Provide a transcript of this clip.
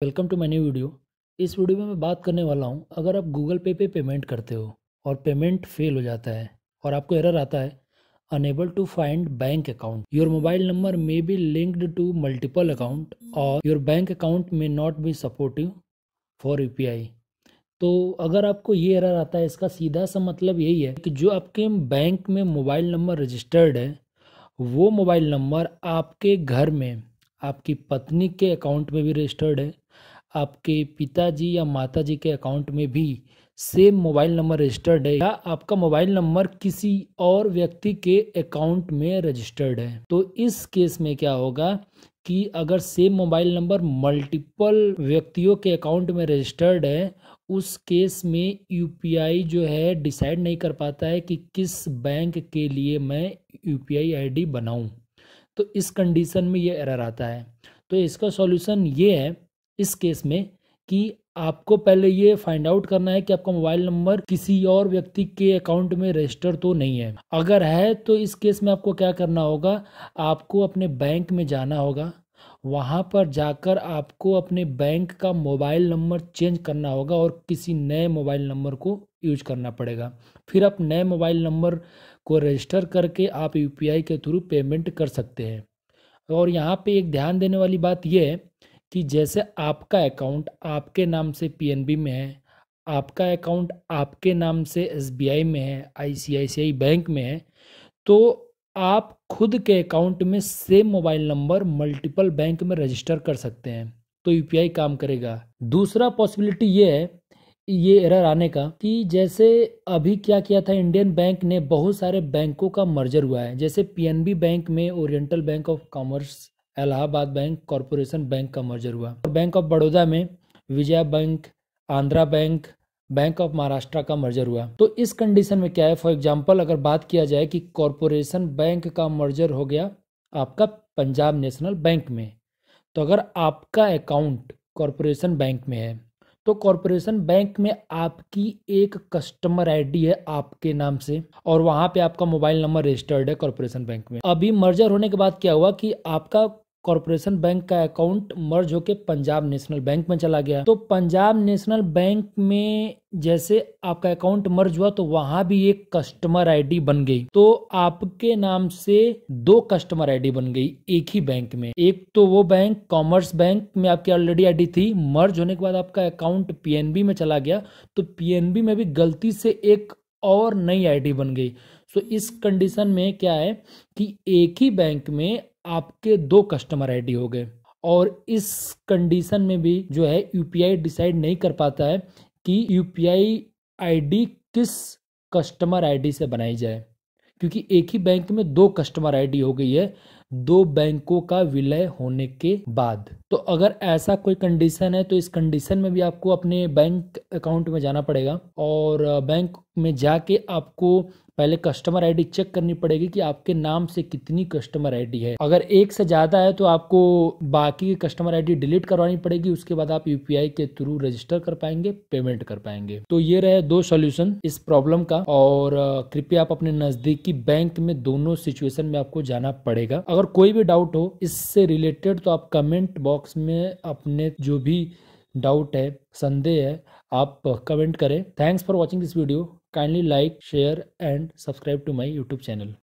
Welcome to my new video. इस video में मैं बात करने वाला हूँ, अगर आप गूगल पे पेमेंट करते हो और पेमेंट फेल हो जाता है और आपको एरर आता है unable to find bank account, your mobile number may be linked to multiple account और your bank account may not be supportive for UPI. तो अगर आपको ये एरर आता है, इसका सीधा सा मतलब यही है कि जो आपके बैंक में मोबाइल नंबर रजिस्टर्ड है वो मोबाइल नंबर आपके घर में आपकी पत्नी के अकाउंट में भी रजिस्टर्ड है, आपके पिताजी या माताजी के अकाउंट में भी सेम मोबाइल नंबर रजिस्टर्ड है, या आपका मोबाइल नंबर किसी और व्यक्ति के अकाउंट में रजिस्टर्ड है। तो इस केस में क्या होगा कि अगर सेम मोबाइल नंबर मल्टीपल व्यक्तियों के अकाउंट में रजिस्टर्ड है, उस केस में यूपीआई जो है डिसाइड नहीं कर पाता है कि किस बैंक के लिए मैं यूपीआई आईडी बनाऊं। तो इस कंडीशन में ये एरर आता है। तो इसका सॉल्यूशन ये है इस केस में कि आपको पहले ये फाइंड आउट करना है कि आपका मोबाइल नंबर किसी और व्यक्ति के अकाउंट में रजिस्टर तो नहीं है। अगर है तो इस केस में आपको क्या करना होगा, आपको अपने बैंक में जाना होगा, वहाँ पर जाकर आपको अपने बैंक का मोबाइल नंबर चेंज करना होगा और किसी नए मोबाइल नंबर को यूज करना पड़ेगा। फिर आप नए मोबाइल नंबर को रजिस्टर करके आप यूपीआई के थ्रू पेमेंट कर सकते हैं। और यहाँ पे एक ध्यान देने वाली बात यह है कि जैसे आपका अकाउंट आपके नाम से पीएनबी में है, आपका अकाउंट आपके नाम से एसबीआई में है, आईसीआईसीआई बैंक में है, तो आप खुद के अकाउंट में same mobile number multiple bank में रजिस्टर कर सकते हैं, तो यूपीआई काम करेगा। दूसरा पॉसिबिलिटी ये है ये एरर आने का कि जैसे अभी क्या किया था, इंडियन बैंक ने बहुत सारे बैंकों का मर्जर हुआ है। जैसे पीएनबी बैंक में oriental bank of commerce, Allahabad bank, corporation bank का मर्जर हुआ, और बैंक ऑफ बड़ौदा में Vijaya bank, Andhra bank, bank of Maharashtra का मर्जर हुआ। तो इस कंडीशन में क्या है, फॉर एग्जांपल अगर बात किया जाए कि कॉरपोरेशन बैंक का मर्जर हो गया आपका पंजाब नेशनल बैंक में, तो अगर आपका अकाउंट कॉरपोरेशन बैंक में है तो कॉरपोरेशन बैंक में आपकी एक कस्टमर आईडी है आपके नाम से और वहां पे आपका मोबाइल नंबर रजिस्टर्ड है कॉरपोरेशन बैंक में। अभी मर्जर होने के बाद क्या हुआ कि आपका कॉरपोरेशन बैंक का अकाउंट मर्ज होके पंजाब नेशनल बैंक में चला गया। तो पंजाब नेशनल बैंक में जैसे आपका अकाउंट मर्ज हुआ तो वहां भी एक कस्टमर आईडी बन गई। तो आपके नाम से दो कस्टमर आईडी बन गई एक ही बैंक में। एक तो वो बैंक कॉमर्स बैंक में आपकी ऑलरेडी आईडी थी, मर्ज होने के बाद आपका अकाउंट पीएनबी में चला गया तो पीएनबी में भी गलती से एक और नई आईडी बन गई। सो इस कंडीशन में क्या है कि एक ही बैंक में आपके दो कस्टमर आईडी हो गए, और इस कंडीशन में भी जो है यूपीआई डिसाइड नहीं कर पाता है कि यूपीआई आईडी किस कस्टमर आईडी से बनाई जाए, क्योंकि एक ही बैंक में दो कस्टमर आईडी हो गई है दो बैंकों का विलय होने के बाद। तो अगर ऐसा कोई कंडीशन है तो इस कंडीशन में भी आपको अपने बैंक अकाउंट में जाना पड़ेगा और बैंक में जाके आपको पहले कस्टमर आईडी चेक करनी पड़ेगी कि आपके नाम से कितनी कस्टमर आईडी है। अगर एक से ज़्यादा है तो आपको बाकी कस्टमर आईडी डिलीट करवानी पड़ेगी, उसके बाद आप यूपीआई के थ्रू रजिस्टर कर पाएंगे, पेमेंट कर पाएंगे। तो ये रहे दो सॉल्यूशन इस प्रॉब्लम का, और कृपया आप अपने नज़दीकी बैंक में दोनों सिचुएशन में आपको जाना पड़ेगा। अगर कोई भी डाउट हो इससे रिलेटेड तो आप कमेंट बॉक्स में अपने जो भी डाउट है, संदेह है, आप कमेंट करें। Thanks for watching this video. Kindly like, share and subscribe to my YouTube channel.